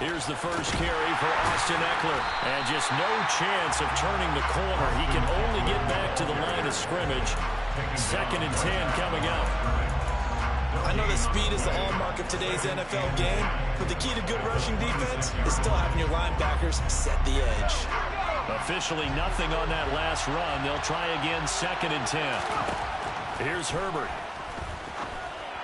Here's the first carry for Austin Eckler. And just no chance of turning the corner. He can only get back to the line of scrimmage. 2nd and 10 coming up. I know that speed is the hallmark of today's NFL game, but the key to good rushing defense is still having your linebackers set the edge. Officially nothing on that last run. They'll try again, 2nd and 10. Here's Herbert.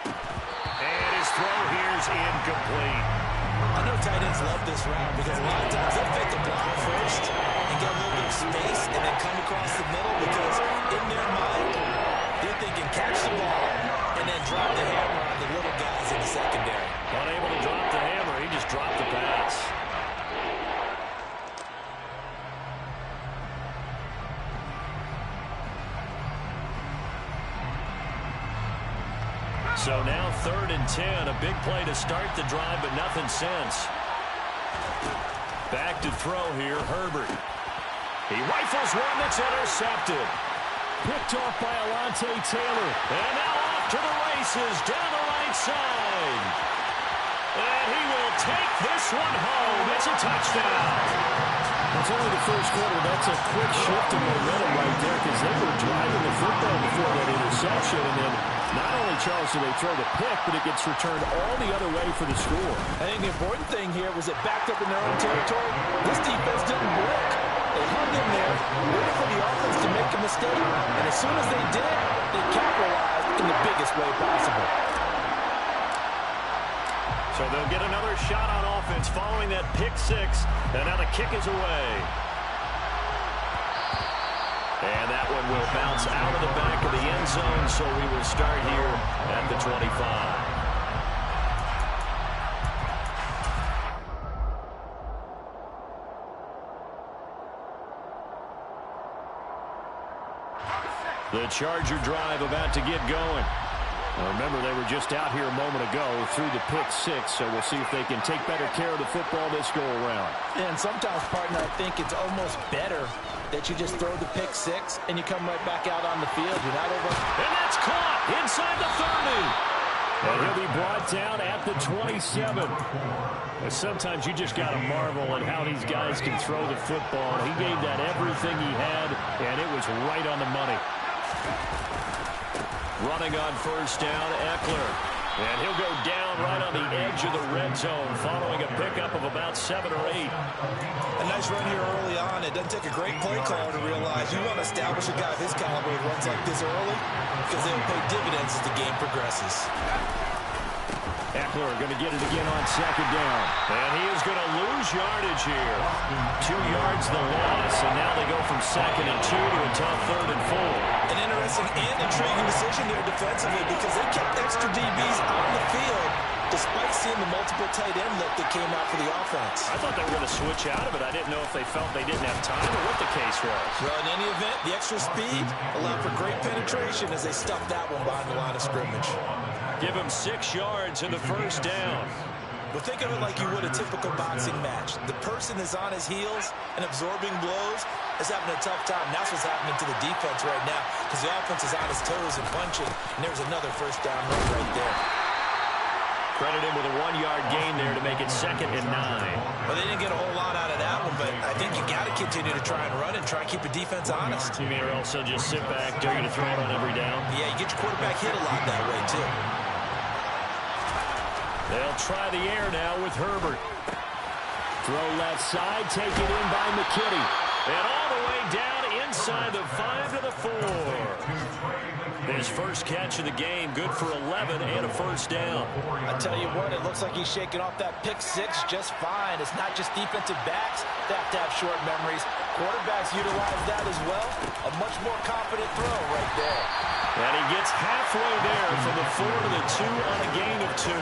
And his throw here's incomplete. I know tight ends love this route because a lot of times they'll fake the block first and get a little bit of space and then come across the middle because in their mind, they're thinking catch the ball and then drop the hammer on the little guys in the secondary. Unable to drop the hammer, he just dropped the pass. So now 3rd and 10, a big play to start the drive, but nothing since. Back to throw here, Herbert. He rifles one that's intercepted. Picked off by Alontae Taylor. And now off to the races down the right side. And he will take this one home. It's a touchdown. It's only the first quarter. That's a quick shift in momentum right there because they were driving the football before that interception. And then not only, Charles, do they throw the pick, but it gets returned all the other way for the score. I think the important thing here was it backed up in their own territory. This defense didn't break. They hung in there, waited for the offense to make a mistake. And as soon as they did, they capitalized in the biggest way possible. So they'll get another shot on offense following that pick 6. And now the kick is away. And that one will bounce out of the back of the end zone. So we will start here at the 25. The Charger drive about to get going. Remember, they were just out here a moment ago through the pick 6, so we'll see if they can take better care of the football this go-around. And sometimes, partner, I think it's almost better that you just throw the pick 6 and you come right back out on the field. You're not over. And that's caught inside the 30. And he'll be brought down at the 27. And sometimes you just got to marvel at how these guys can throw the football. He gave that everything he had, and it was right on the money. Running on first down, Eckler. And he'll go down right on the edge of the red zone following a pickup of about 7 or 8. A nice run here early on. It doesn't take a great play caller to realize you want to establish a guy of his caliber who runs like this early because they'll pay dividends as the game progresses. Eckler going to get it again on 2nd down. And he is going to lose yardage here. 2 yards the loss, and now they go from 2nd and 2 to a tough 3rd and 4. An interesting and intriguing decision there defensively because they kept extra DBs on the field despite seeing the multiple tight end look that came out for the offense. I thought they were going to switch out of it. I didn't know if they felt they didn't have time or what the case was. Well, in any event, the extra speed allowed for great penetration as they stuffed that one behind the line of scrimmage. Give him 6 yards in the first down. But think of it like you would a typical boxing match. The person is on his heels and absorbing blows is having a tough time. That's what's happening to the defense right now because the offense is on his toes and punching, and there's another first down run right there. Credit him with a 1-yard gain there to make it 2nd and 9. Well, they didn't get a whole lot out of that one, but I think you got to continue to try and run and try and keep the defense honest. You mean or else they'll just sit back, dare you to throw it on every down? Yeah, you get your quarterback hit a lot that way, too. They'll try the air now with Herbert. Throw left side, take it in by McKinney. And all the way down inside the 5 to the 4. His first catch of the game, good for 11 and a first down. I tell you what, it looks like he's shaking off that pick 6 just fine. It's not just defensive backs that have to have short memories. Quarterbacks utilize that as well. A much more confident throw right there. And he gets halfway there from the 4 to the 2 on a gain of 2.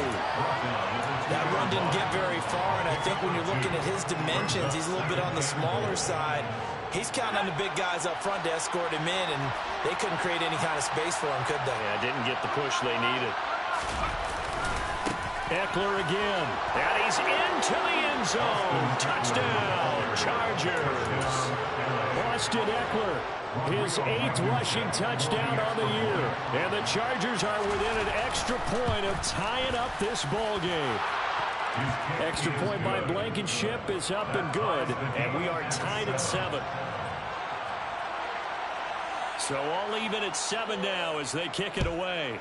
That run didn't get very far, and I think when you're looking at his dimensions, he's a little bit on the smaller side. He's counting on the big guys up front to escort him in, and they couldn't create any kind of space for him, could they? Yeah, didn't get the push they needed. Eckler again, and he's into the end zone. Touchdown, Chargers. Austin Eckler, his 8th rushing touchdown on the year. And the Chargers are within an extra point of tying up this ball game. Extra point by Blankenship is up and good, and we are tied at 7. So all even at 7 now as they kick it away.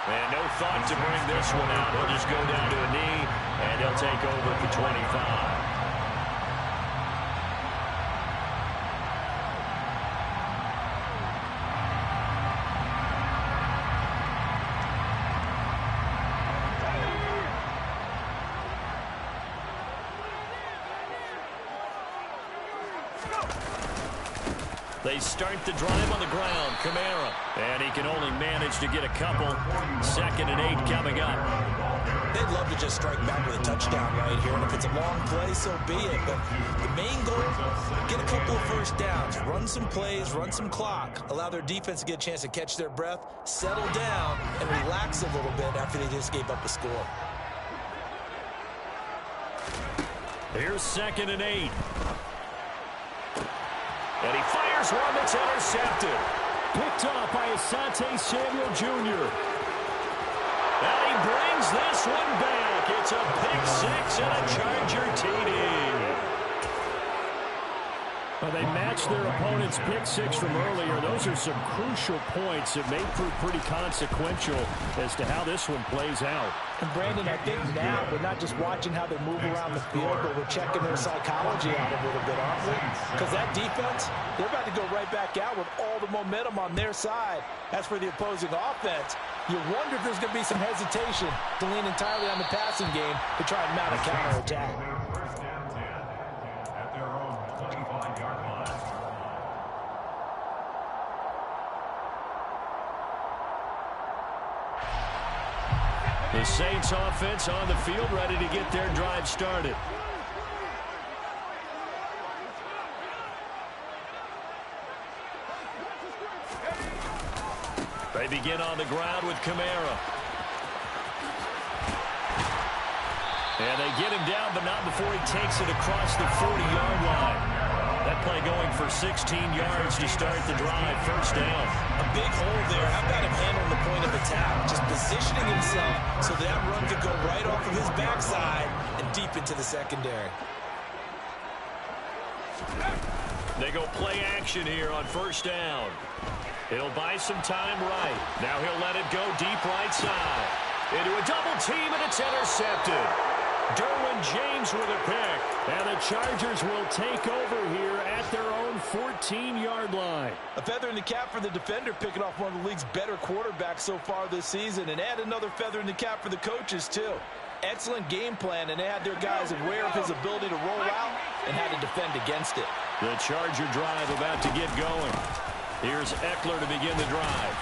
And no thought to bring this one out. He'll just go down to a knee, and he'll take over for 25. They start the drive on the ground. Kamara. And he can only manage to get a couple. 2nd and 8 coming up. They'd love to just strike back with a touchdown right here. And if it's a long play, so be it. But the main goal, get a couple of first downs. Run some plays, run some clock. Allow their defense to get a chance to catch their breath, settle down, and relax a little bit after they just gave up a score. Here's 2nd and 8. And he fires one that's intercepted. Picked off by Asante Samuel Jr. And he brings this one back. It's a pick 6 and a Charger TD. Well, they matched their opponent's pick 6 from earlier. Those are some crucial points that may prove pretty consequential as to how this one plays out. And Brandon, I think now we're not just watching how they move around the field, but we're checking their psychology out a little bit, aren't we? Because that defense, they're about to go right back out with all the momentum on their side. As for the opposing offense, you wonder if there's going to be some hesitation to lean entirely on the passing game to try and mount a counterattack. The Saints offense on the field, ready to get their drive started. They begin on the ground with Kamara. And they get him down, but not before he takes it across the 40-yard line. That play going for 16 yards to start the drive. First down. A big hole there. How about him handling the point of attack? Just positioning himself so that run could go right off of his backside and deep into the secondary. They go play action here on first down. It'll buy some time right. Now he'll let it go deep right side. Into a double team, and it's intercepted. Derwin James with a pick. And the Chargers will take over here at their own 14-yard line. A feather in the cap for the defender, picking off one of the league's better quarterbacks so far this season. And add another feather in the cap for the coaches, too. Excellent game plan, and they had their guys aware of his ability to roll out and how to defend against it. The Charger drive about to get going. Here's Eckler to begin the drive.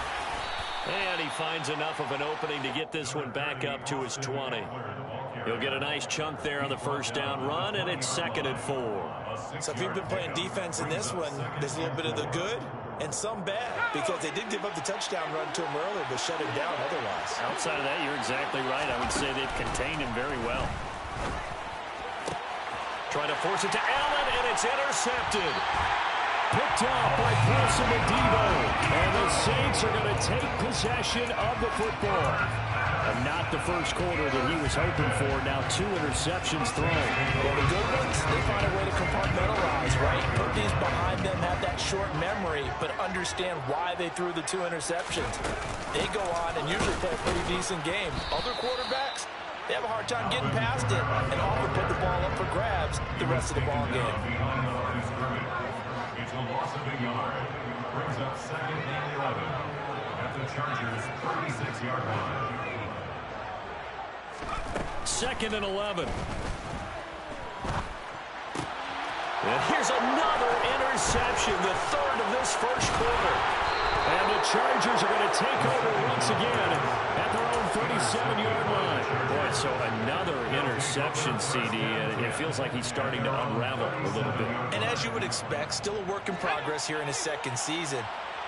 And he finds enough of an opening to get this one back up to his 20. He'll get a nice chunk there on the first down run, and it's 2nd and 4. So if you've been playing defense in this one, there's a little bit of the good and some bad, because they did give up the touchdown run to him earlier, but shut him down otherwise. Outside of that, you're exactly right. I would say they've contained him very well. Trying to force it to Allen, and it's intercepted. Picked off by Paulson Adebo. And the Saints are going to take possession of the football. And not the first quarter that he was hoping for. Now 2 interceptions thrown. Well, the good ones, they find a way to compartmentalize, right? Put these behind them, have that short memory, but understand why they threw the 2 interceptions. They go on and usually play a pretty decent game. Other quarterbacks, they have a hard time getting past it and often put the ball up for grabs the rest of the ball game. It's a loss of a yard. Brings up 2nd and 11 at the Chargers' 36-yard line. 2nd and 11. And here's another interception, the 3rd of this first quarter. And the Chargers are going to take over once again at their own 37-yard line. Boy, so another interception, CD. It feels like he's starting to unravel a little bit. And as you would expect, still a work in progress here in his 2nd season.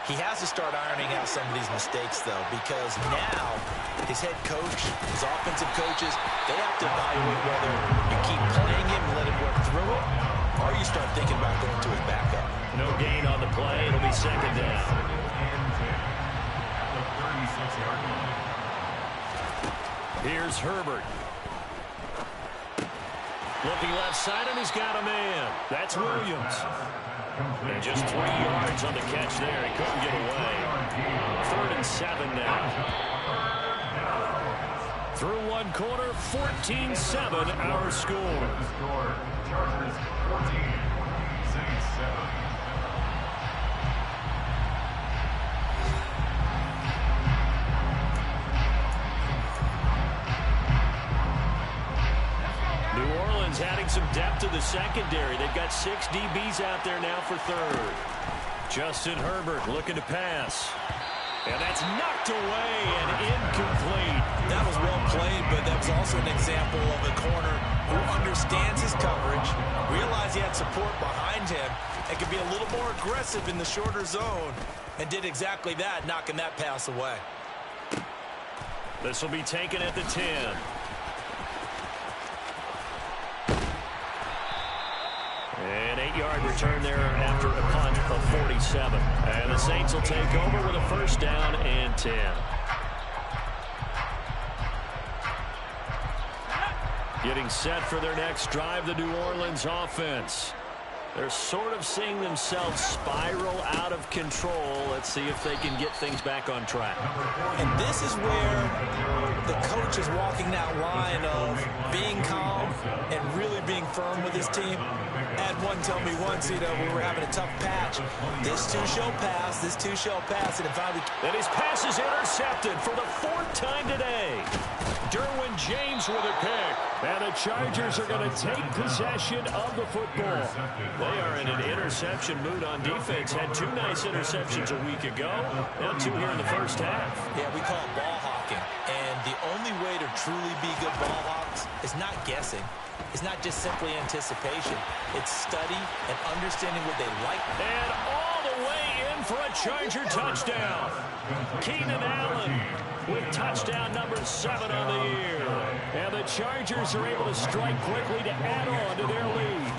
He has to start ironing out some of these mistakes, though, because now his head coach, his offensive coaches, they have to evaluate whether you keep playing him and let him work through it, or you start thinking about going to his backup. No gain on the play. It'll be 2nd down. 6-yard line. Here's Herbert. Looking left side, and he's got a man. That's Williams. And just 3 yards on the catch there. He couldn't get away. 3rd and 7 now. Through one quarter, 14-7 our score. Chargers 14, Saints 7. New Orleans adding some depth to the secondary. They've got 6 DBs out there now for 3rd. Justin Herbert looking to pass. And that's knocked away and incomplete. That was well played, but that was also an example of a corner who understands his coverage, realized he had support behind him, and could be a little more aggressive in the shorter zone, and did exactly that, knocking that pass away. This will be taken at the 10. An 8-yard return there after a punt of 47. And the Saints will take over with a 1st down and 10. Getting set for their next drive, the New Orleans offense. They're sort of seeing themselves spiral out of control. Let's see if they can get things back on track. And this is where the coach is walking that line of being calm and really being firm with his team. I had one tell me once, we were having a tough patch. This too shall pass, this too shall pass. And his pass is intercepted for the 4th time today. Derwin James with a pick. And the Chargers are going to take possession of the football. They are in an interception mood on defense. Had 2 nice interceptions a week ago. Now 2 here in the first half. Yeah, we call it ball hawking. And the only way to truly be good ball hawks is not guessing. It's not just simply anticipation. It's study and understanding what they like. And all the way in for a Charger touchdown. Keenan Allen with touchdown number 7 on the year. And the Chargers are able to strike quickly to add on to their lead.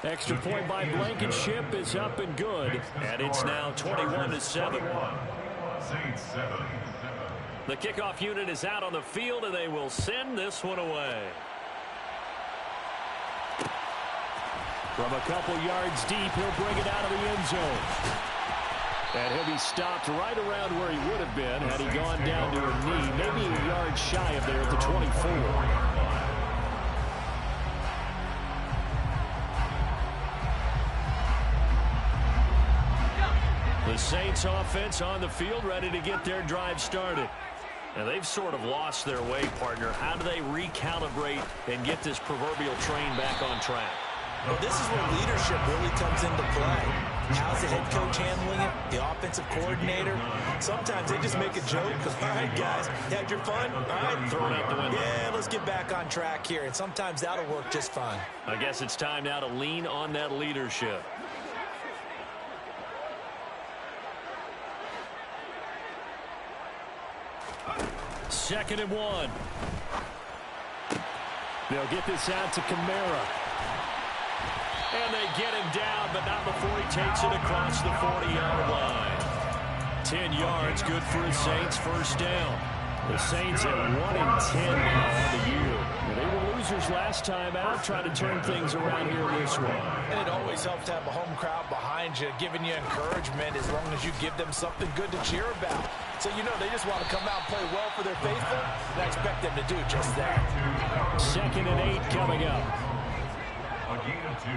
Extra point by Blankenship is up and good. And it's now 21-7. Saints 7. The kickoff unit is out on the field, and they will send this one away. From a couple yards deep, he'll bring it out of the end zone. And he'll be stopped right around where he would have been had he gone down to a knee, maybe a yard shy of there at the 24. The Saints offense on the field, ready to get their drive started. And they've sort of lost their way, partner. How do they recalibrate and get this proverbial train back on track? Well, this is where leadership really comes into play. How's the head coach handling it? The offensive coordinator? Sometimes they just make a joke. All right, guys, you had your fun? All right, throw it out the window. Yeah, let's get back on track here. And sometimes that'll work just fine. I guess it's time now to lean on that leadership. Second and 1. They'll get this out to Kamara. And they get him down, but not before he takes it across the 40-yard line. 10 yards, good for the Saints, 1st down. The Saints at 1-10 now on the year. They were losers last time out, trying to turn things around here in this one. And it always helps to have a home crowd behind you, giving you encouragement as long as you give them something good to cheer about. So, they just want to come out and play well for their faithful, and I expect them to do just that. 2nd and 8 coming up. A gain of 2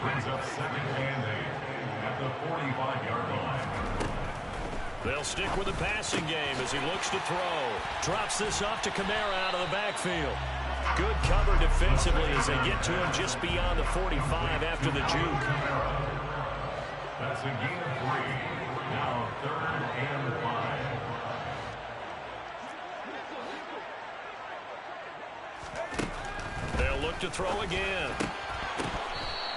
brings up 2nd and 8 at the 45-yard line. They'll stick with the passing game as he looks to throw. Drops this off to Kamara out of the backfield. Good cover defensively as they get to him just beyond the 45 after the juke. That's a gain of 3. Now 3rd and 5. They'll look to throw again.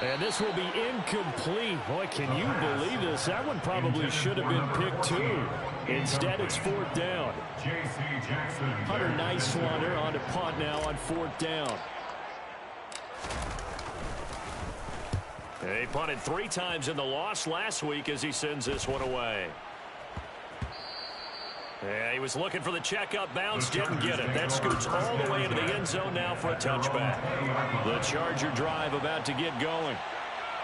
And this will be incomplete. Boy, can you believe this? That one probably should have been picked too. Instead, it's 4th down. Hunter Nicewander on to punt now on 4th down. He punted 3 times in the loss last week as he sends this one away. Yeah, he was looking for the checkup bounce, didn't get it. That scoots all the way into the end zone now for a touchback. The Charger drive about to get going.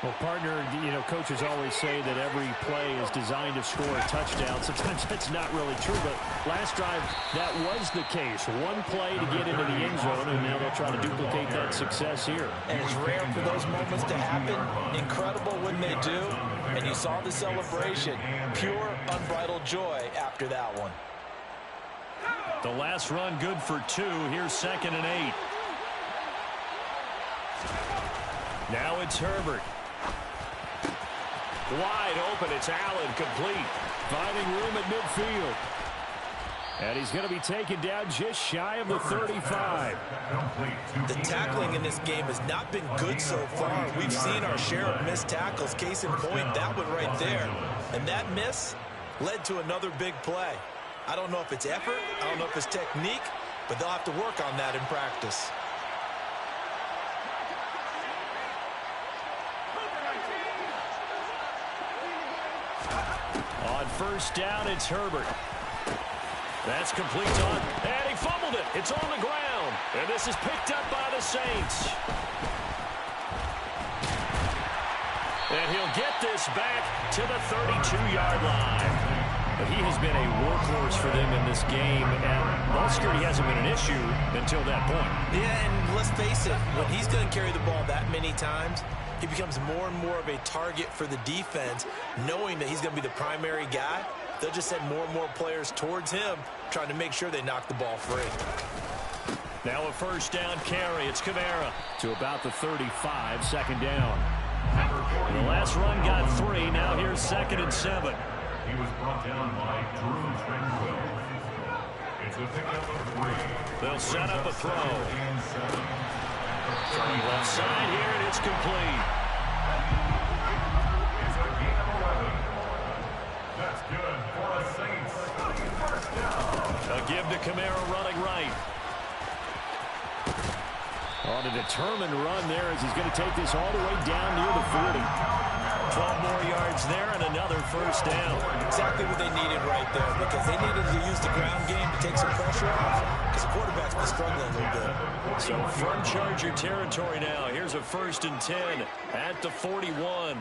Well, partner, you know, coaches always say that every play is designed to score a touchdown. Sometimes that's not really true, but last drive, that was the case. One play to get into the end zone, and now they'll try to duplicate that success here. And it's rare for those moments to happen. Incredible when they do. And you saw the celebration. Pure, unbridled joy after that one. The last run good for 2. Here's 2nd and 8. Now it's Herbert. Wide open. It's Allen, complete. Finding room at midfield. And he's going to be taken down just shy of the 35. The tackling in this game has not been good so far. We've seen our share of missed tackles. Case in point, that one right there. And that miss led to another big play. I don't know if it's effort, I don't know if it's technique, but they'll have to work on that in practice. On first down, it's Herbert. That's complete on, and he fumbled it. It's on the ground, and this is picked up by the Saints. And he'll get this back to the 32-yard line. But he has been a workhorse for them in this game, and ball security hasn't been an issue until that point. Yeah, and let's face it, when he's going to carry the ball that many times, he becomes more and more of a target for the defense, knowing that he's going to be the primary guy. They'll just send more and more players towards him, trying to make sure they knock the ball free. Now a first down carry. It's Kamara. To about the 35, 2nd down. And the last run got 3. Now here's 2nd and 7. He was brought down by Drew Tranquil. It's a pickup of 3. They'll set up a throw. From the left side here, and it's complete. It's a gain of 11. That's good for the Saints. First down. A give to Kamara running right. On a determined run there as he's going to take this all the way down near the 40. 12 more yards there and another first down. Exactly what they needed right there, because they needed to use the ground game to take some pressure off, because the quarterback's been struggling a little bit. So from Charger territory now, here's a 1st and 10 at the 41.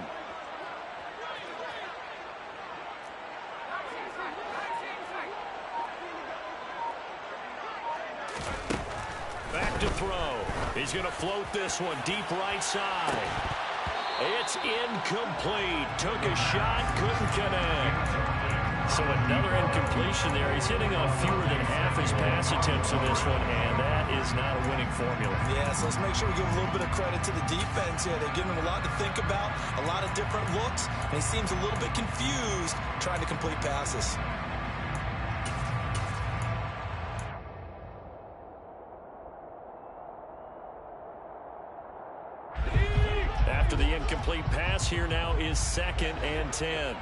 Back to throw. He's going to float this one deep right side. It's incomplete. Took a shot, couldn't connect. So another incompletion there. He's hitting on fewer than half his pass attempts in this one, and that is not a winning formula. Yeah, so let's make sure we give a little bit of credit to the defense here. They're giving him a lot to think about, a lot of different looks, and he seems a little bit confused trying to complete passes. After the incomplete pass, here now is 2nd and 10.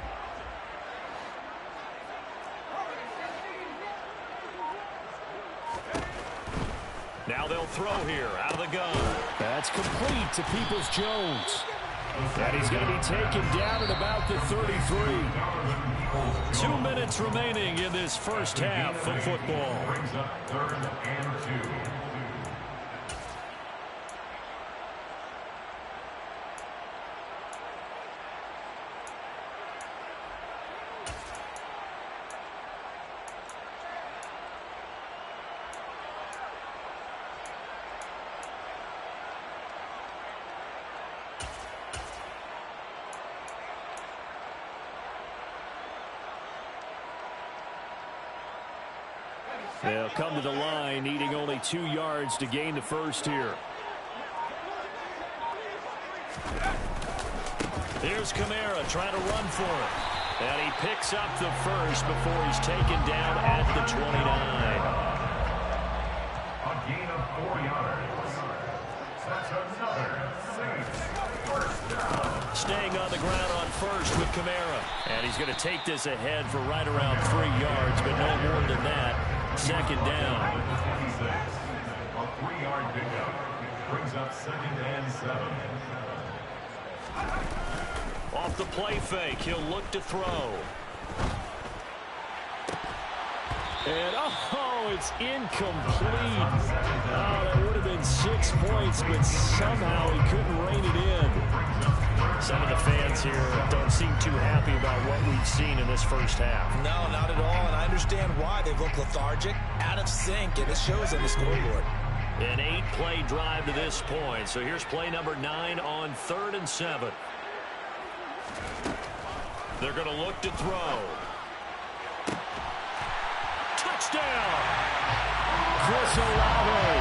Now they'll throw here out of the gun. That's complete to Peoples-Jones. And he's going to be taken down at about the 33. 2 minutes remaining in this first half of football. Brings up 3rd and 2. They'll come to the line, needing only 2 yards to gain the first here. Here's Kamara trying to run for it. And he picks up the first before he's taken down at the 29. A gain of 4 yards. That's another Saints first down. Staying on the ground on first with Kamara. And he's going to take this ahead for right around 3 yards, but no more than that. 2nd down. A 3-yard pickup brings up 2nd and 7. Off the play fake, he'll look to throw. And, oh, it's incomplete. Oh, that would have been 6 points, but somehow he couldn't rein it in. Some of the fans here don't seem too happy about what we've seen in this first half. No, not at all, and I understand why. They look lethargic, out of sync, and it shows on the scoreboard. An 8-play drive to this point. So here's play number 9 on 3rd and 7. They're going to look to throw. Touchdown! Chris Olave,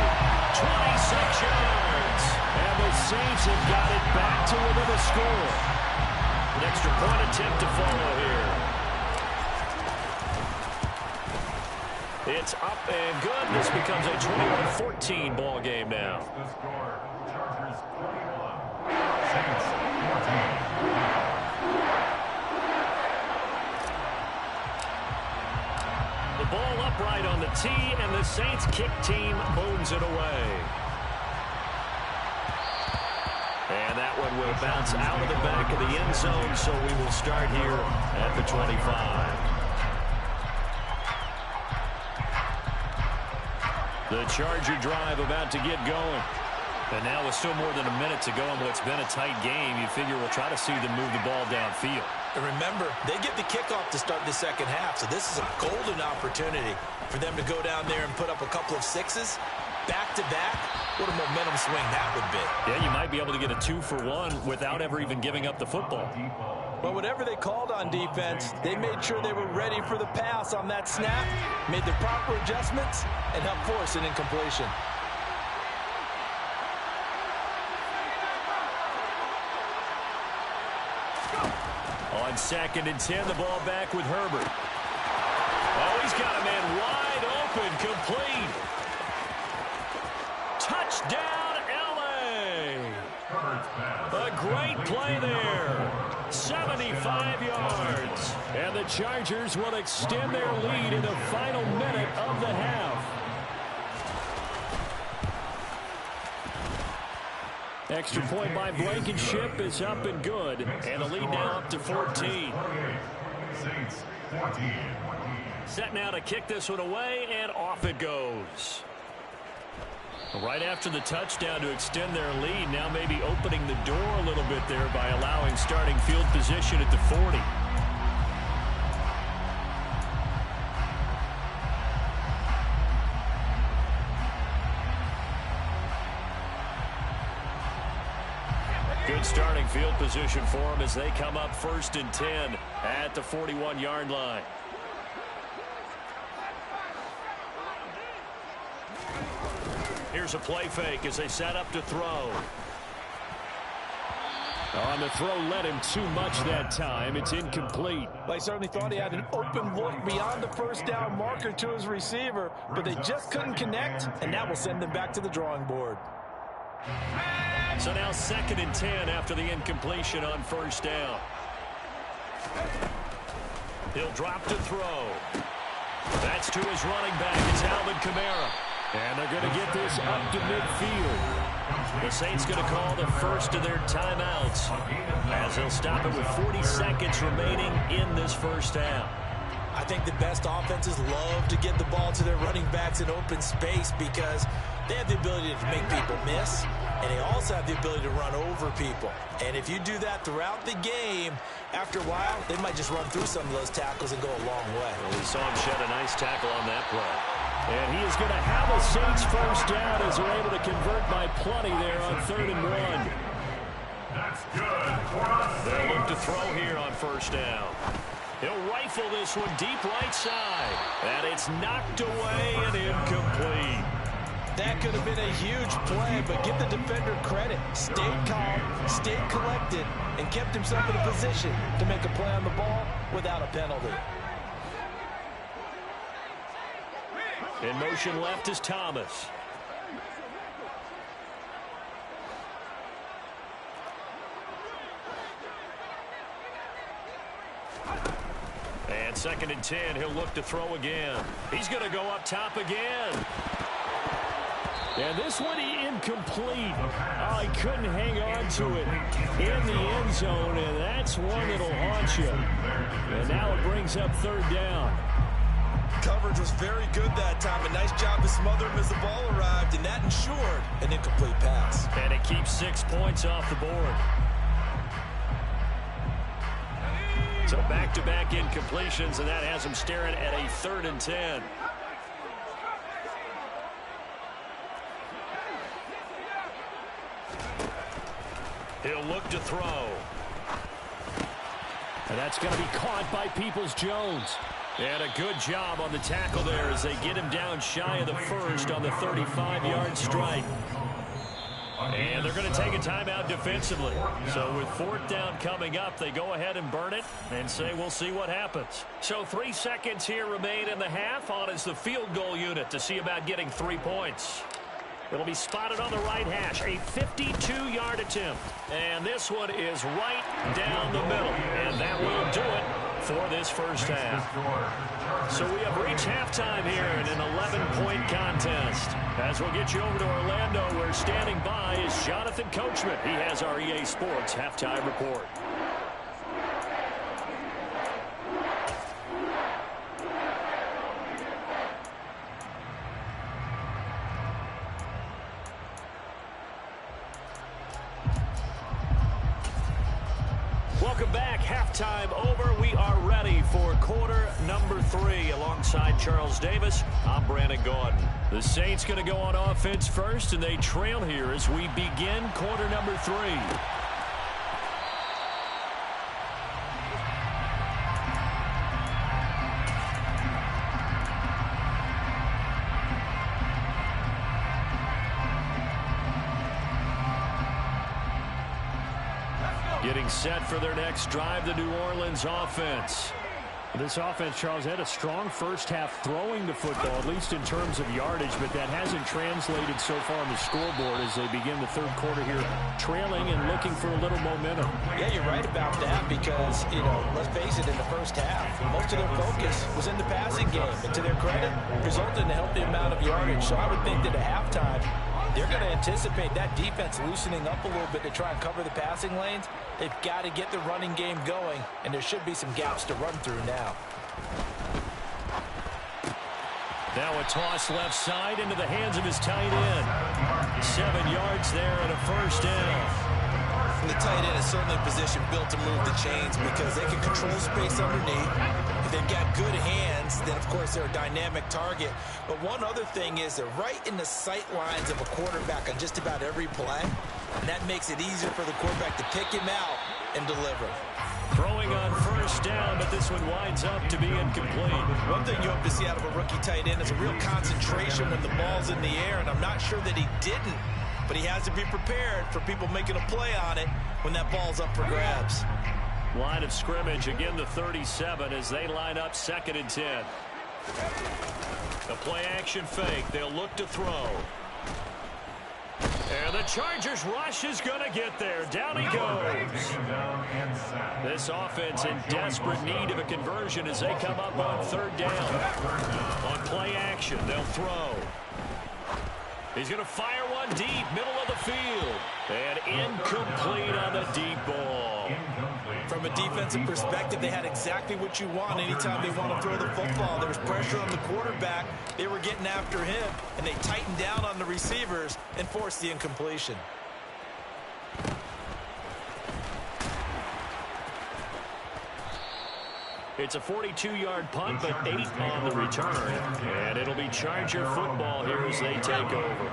26 yards. and the Saints have got it back to within a score. An extra point attempt to follow here. It's up and good. This becomes a 21-14 ball game now. The score, Chargers 21, Saints 14. The ball upright on the tee, and the Saints kick team moves it away. And that one will bounce out of the back of the end zone, so we will start here at the 25. The Charger drive about to get going. And now with still more than a minute to go in what's been a tight game, you figure we'll try to see them move the ball downfield. And remember, they get the kickoff to start the second half, so this is a golden opportunity for them to go down there and put up a couple of sixes back-to-back. What a momentum swing that would be. Yeah, you might be able to get a 2-for-1 without ever even giving up the football. But whatever they called on defense, they made sure they were ready for the pass on that snap, made the proper adjustments, and helped force an incompletion. On 2nd and 10, the ball back with Herbert. Oh, he's got a man wide open, complete. Touchdown, L.A. A great play there. 75 yards. And the Chargers will extend their lead in the final minute of the half. Extra point by Blankenship is up and good. And the lead now up to 14. Saints 14. Set now to kick this one away, and off it goes. Right after the touchdown to extend their lead, now maybe opening the door a little bit there by allowing starting field position at the 40. Good starting field position for them as they come up 1st and 10 at the 41-yard line. Here's a play fake as they set up to throw. On the throw, led him too much that time. It's incomplete. They certainly thought he had an open look beyond the first down marker to his receiver, but they just couldn't connect, and that will send them back to the drawing board. So now 2nd and 10 after the incompletion on 1st down. He'll drop to throw. That's to his running back. It's Alvin Kamara. And they're going to get this up to midfield. The Saints going to call the first of their timeouts as they'll stop it with 40 seconds remaining in this first half. I think the best offenses love to get the ball to their running backs in open space because they have the ability to make people miss, and they also have the ability to run over people. And if you do that throughout the game, after a while, they might just run through some of those tackles and go a long way. Well, we saw him shed a nice tackle on that play. And he is going to have a Saints first down as they're able to convert by plenty there on 3rd and 1. That's good for us. They'll look to throw here on 1st down. He'll rifle this one deep right side. And it's knocked away and incomplete. That could have been a huge play, but give the defender credit. Stayed calm, stayed collected, and kept himself in a position to make a play on the ball without a penalty. In motion left is Thomas. And 2nd and 10, he'll look to throw again. He's going to go up top again. And this one incomplete. Oh, he couldn't hang on to it in the end zone, and that's one that'll haunt you. And now it brings up third down. Coverage was very good that time. A nice job to smother him as the ball arrived, and that ensured an incomplete pass. And it keeps 6 points off the board. So back-to-back incompletions, and that has him staring at a 3rd and 10. He'll look to throw. And that's going to be caught by Peoples-Jones. And a good job on the tackle there as they get him down shy of the first on the 35-yard strike. And they're going to take a timeout defensively. So with 4th down coming up, they go ahead and burn it and say we'll see what happens. So 3 seconds here remain in the half. On is the field goal unit to see about getting 3 points. It'll be spotted on the right hash, a 52-yard attempt. And this one is right down the middle. And that will do it for this first half. So we have reached halftime here in an 11-point contest. As we'll get you over to Orlando, where standing by is Jonathan Coachman. He has our EA Sports halftime report. Welcome back. Halftime over. We are ready for quarter number 3. Alongside Charles Davis, I'm Brandon Gaudin. The Saints going to go on offense first, and they trail here as we begin quarter number 3. Getting set for their next drive, the New Orleans offense. This offense, Charles, had a strong first half throwing the football, at least in terms of yardage, but that hasn't translated so far on the scoreboard as they begin the third quarter here, trailing and looking for a little momentum. Yeah, you're right about that because, let's face it, in the first half, most of their focus was in the passing game. And to their credit, resulted in a healthy amount of yardage. So I would think that at halftime, they're going to anticipate that defense loosening up a little bit to try and cover the passing lanes. They've got to get the running game going, and there should be some gaps to run through now. Now a toss left side into the hands of his tight end. 7 yards there and a first down. The tight end is certainly a position built to move the chains because they can control space underneath. If they've got good hands, then, of course, they're a dynamic target. But one other thing is they're right in the sight lines of a quarterback on just about every play, and that makes it easier for the quarterback to pick him out and deliver. Throwing on first down, but this one winds up to be incomplete. One thing you hope to see out of a rookie tight end is a real concentration when the ball's in the air, and I'm not sure that he didn't. But he has to be prepared for people making a play on it when that ball's up for grabs. Line of scrimmage, again the 37 as they line up 2nd and 10. The play action fake. They'll look to throw. And the Chargers rush is going to get there. Down he goes. This offense in desperate need of a conversion as they come up on 3rd down. On play action, they'll throw. He's going to fire one deep, middle of the field. And incomplete on the deep ball. From a defensive perspective, they had exactly what you want anytime they want to throw the football. There was pressure on the quarterback. They were getting after him, and they tightened down on the receivers and forced the incompletion. It's a 42-yard punt, but 8 on the return. And it'll be Charger football here as they take over.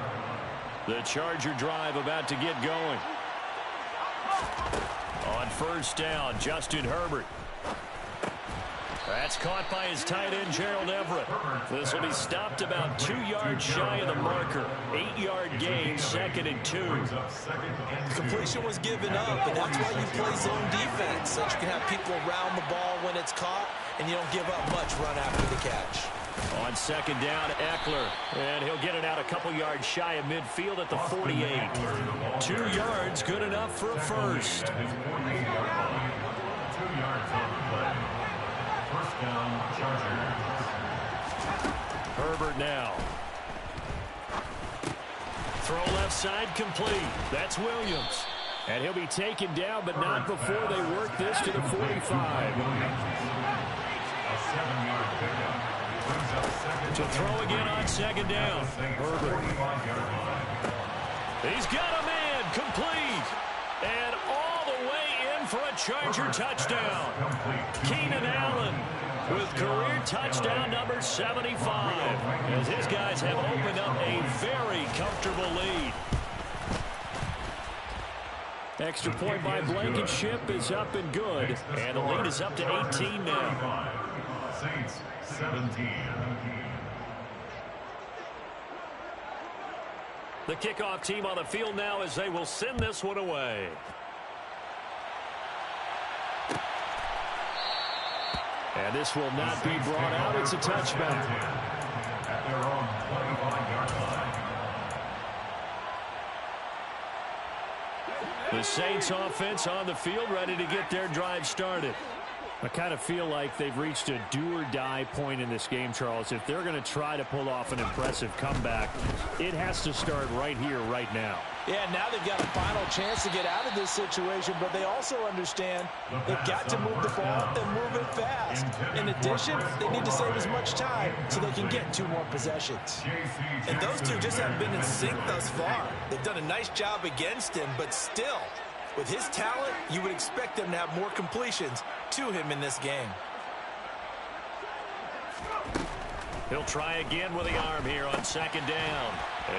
The Charger drive about to get going. On first down, Justin Herbert. That's caught by his tight end, Gerald Everett. This will be stopped about 2 yards shy of the marker. 8-yard gain, 2nd and 2. Completion was given up, and that's why you play zone defense, so that you can have people around the ball when it's caught, and you don't give up much run after the catch. On 2nd down, Eckler. And he'll get it out a couple yards shy of midfield at the 48. 2 yards, good enough for a first. 2 yards on the play. First down, Chargers. Herbert now. Throw left side complete. That's Williams. And he'll be taken down, but not before they work this to the 45. A 7-yard pickup. Brings up second. To throw again on second down. Herbert. He's got a man. Complete. And all the way in for a Charger touchdown. Keenan Allen with career touchdown number 75. As his guys have opened up a very comfortable lead. Extra point by Blankenship is up and good. And the lead is up to 18 now. Saints 17. The kickoff team on the field now as they will send this one away. And this will not be brought out. It's a touchback. At their own 25-yard line. The Saints offense on the field ready to get their drive started. I kind of feel like they've reached a do-or-die point in this game, Charles. If they're going to try to pull off an impressive comeback, it has to start right here, right now. Yeah, now they've got a final chance to get out of this situation, but they also understand they've got to move the ball and move it fast. In addition, they need to save as much time so they can get 2 more possessions. And those two just haven't been in sync thus far. They've done a nice job against him, but still, with his talent, you would expect them to have more completions to him in this game. He'll try again with the arm here on second down.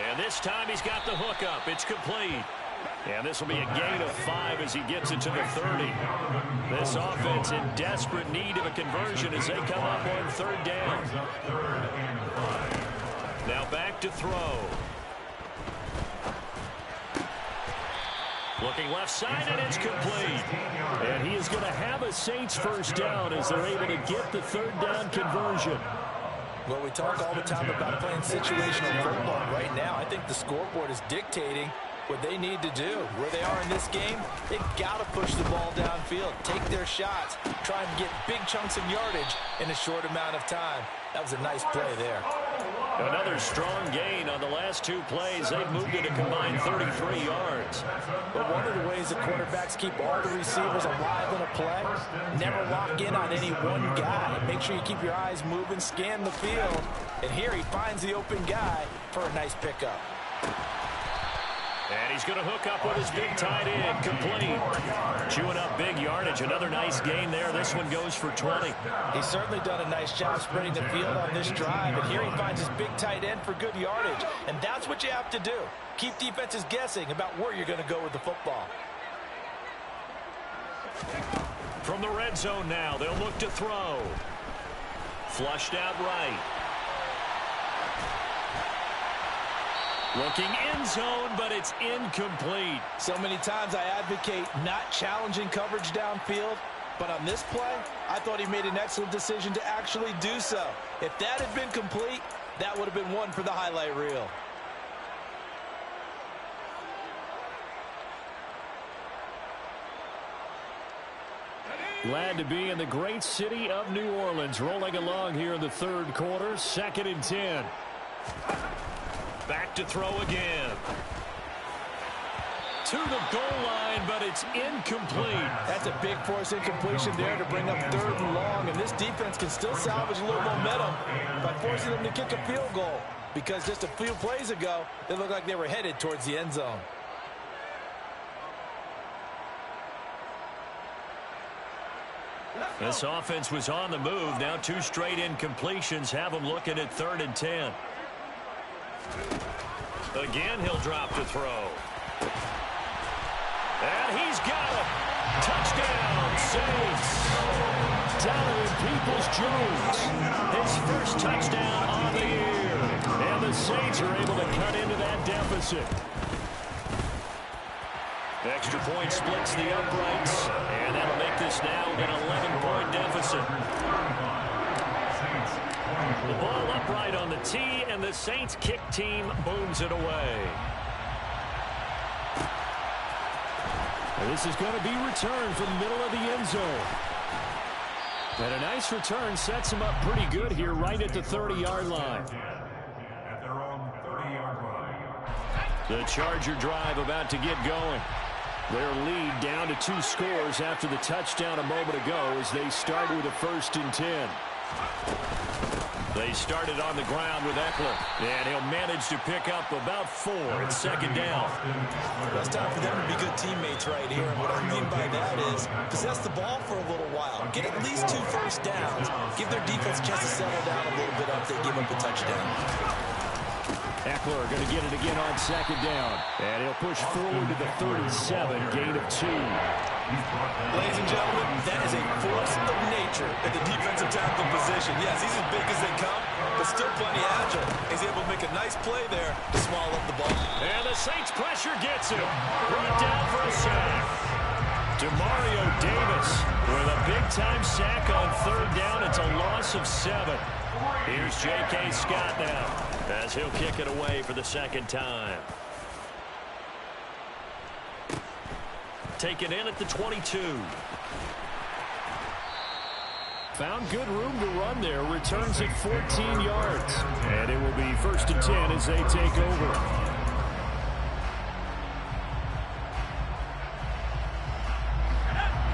And this time he's got the hook up. It's complete. And this will be a gain of 5 as he gets it to the 30. This offense in desperate need of a conversion as they come up on third down. Now back to throw. Looking left side, and it's complete. And he is going to have a Saints first down as they're able to get the third down conversion. Well, we talk all the time about playing situational football. Right now, I think the scoreboard is dictating what they need to do. Where they are in this game, they've got to push the ball downfield, take their shots, try and get big chunks of yardage in a short amount of time. That was a nice play there. Another strong gain on the last 2 plays. They've moved it a combined 33 yards. But one of the ways the quarterbacks keep all the receivers alive in a play, never lock in on any one guy. Make sure you keep your eyes moving, scan the field. And here he finds the open guy for a nice pickup. And he's going to hook up with his big tight end, complete. Chewing up big yardage. Another nice gain there. This one goes for 20. He's certainly done a nice job spreading the field on this drive. And here he finds his big tight end for good yardage. And that's what you have to do. Keep defenses guessing about where you're going to go with the football. From the red zone now, they'll look to throw. Flushed out right. Looking end zone, but it's incomplete. So many times I advocate not challenging coverage downfield, but on this play, I thought he made an excellent decision to actually do so. If that had been complete, that would have been one for the highlight reel. Glad to be in the great city of New Orleans, rolling along here in the third quarter, 2nd and 10. Back to throw again. To the goal line, but it's incomplete. That's a big force incompletion there to bring up 3rd and long, and this defense can still salvage a little momentum by forcing them to kick a field goal, because just a few plays ago, they looked like they were headed towards the end zone. This offense was on the move. Now 2 straight incompletions have them looking at 3rd and 10. Again, he'll drop to throw. And he's got it. Touchdown, Saints. Donovan Peoples-Jones, His first touchdown on the year. and the Saints are able to cut into that deficit. Extra point splits the uprights, and that'll make this now an 11-point deficit. The ball upright on the tee, and the Saints kick team booms it away. And this is going to be returned from the middle of the end zone. And a nice return sets him up pretty good here right at the 30-yard line. At their own 30-yard line. The Charger drive about to get going. Their lead down to 2 scores after the touchdown a moment ago as they start with a 1st and 10. They started on the ground with Eckler, and he'll manage to pick up about 4 at 2nd down. Well, it's time for them to be good teammates right here. And what I mean by that is possess the ball for a little while. Get at least 2 first downs. Give their defense a chance to settle down a little bit after they give up a touchdown. Eckler going to get it again on 2nd down. And he'll push forward to the 37, gain of 2. Ladies and gentlemen, that is a force of nature at the defensive tackle position. Yes, he's as big as they come, but still plenty agile. He's able to make a nice play there to swallow up the ball. And the Saints pressure gets him. Brought down for a sack. Demario Davis with a big-time sack on 3rd down. It's a loss of 7. Here's J.K. Scott now as he'll kick it away for the 2nd time. Taken in at the 22. Found good room to run there. Returns it 14 yards. And it will be 1st and 10 as they take over.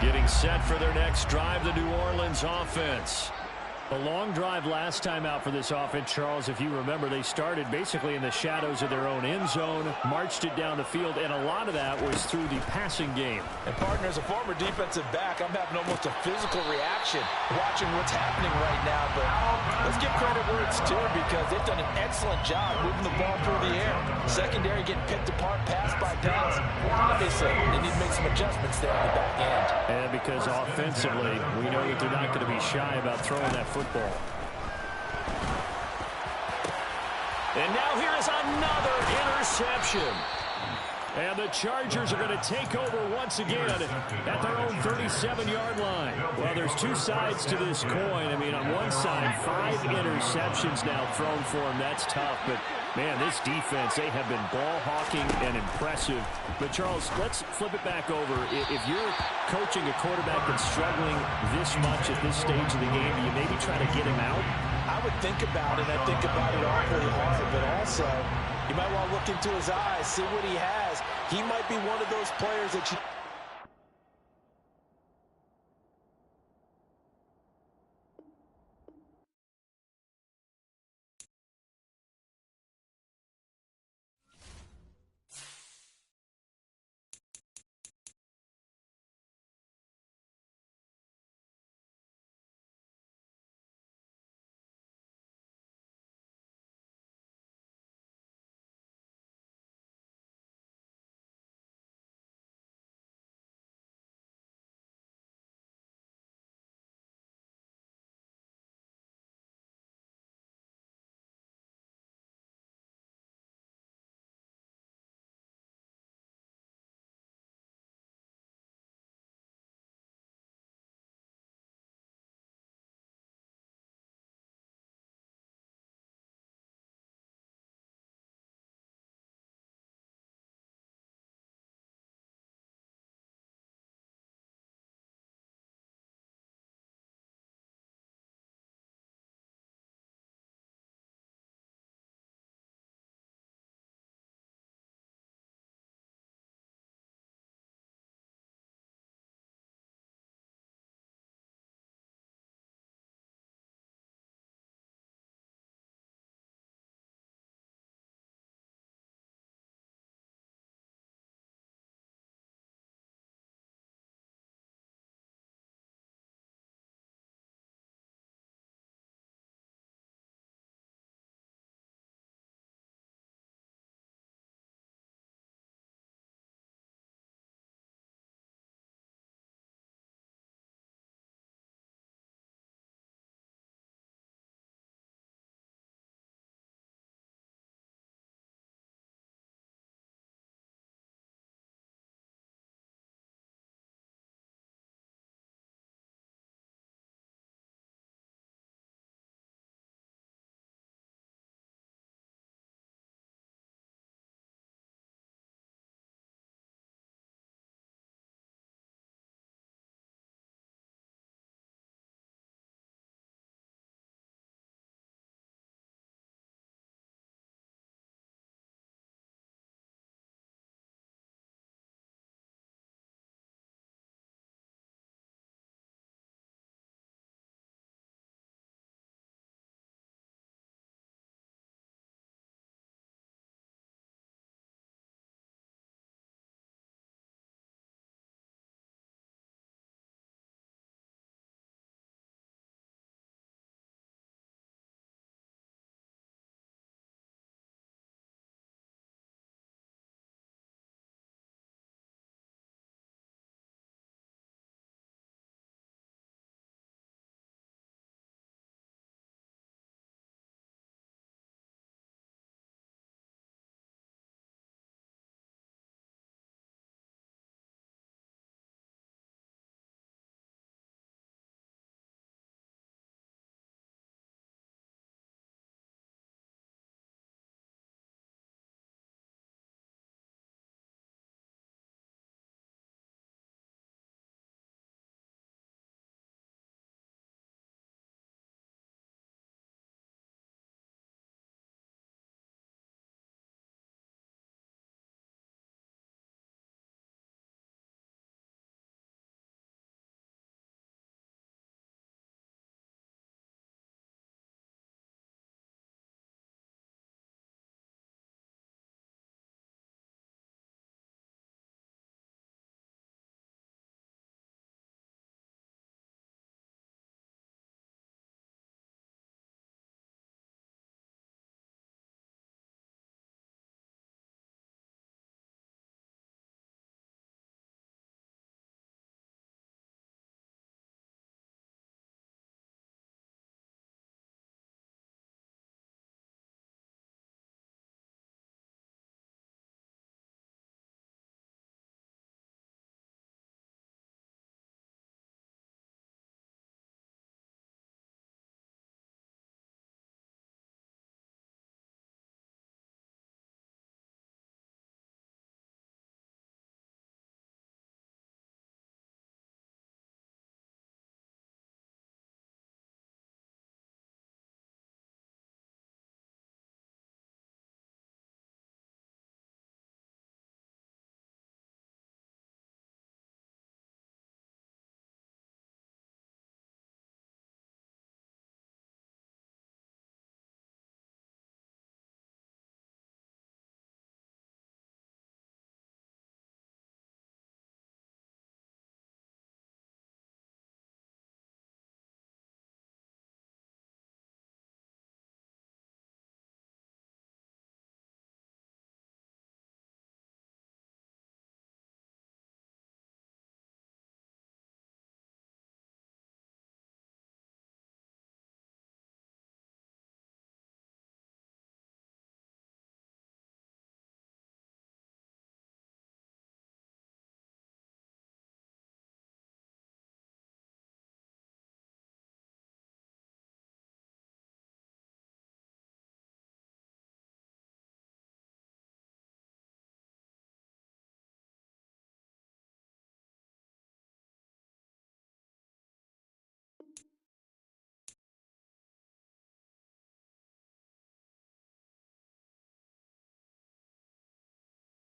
Getting set for their next drive, the New Orleans offense. A long drive last time out for this offense, Charles. If you remember, they started basically in the shadows of their own end zone, marched it down the field, and a lot of that was through the passing game. And, partner, as a former defensive back, I'm having almost a physical reaction watching what's happening right now. But let's give credit where it's due because they've done an excellent job moving the ball through the air. Secondary getting picked apart pass by pass. Obviously, they need to make some adjustments there on the back end. And because offensively, we know that they're not going to be shy about throwing that football. And now here is another interception. And the Chargers are going to take over once again at their own 37-yard line. Well, there's 2 sides to this coin. I mean, on one side, 5 interceptions now thrown for them. That's tough. But, man, this defense, they have been ball hawking and impressive. But, Charles, let's flip it back over. If you're coaching a quarterback that's struggling this much at this stage of the game, do you maybe try to get him out? I would think about it. I think about it awfully hard, but also you might want to look into his eyes, see what he has. He might be one of those players that you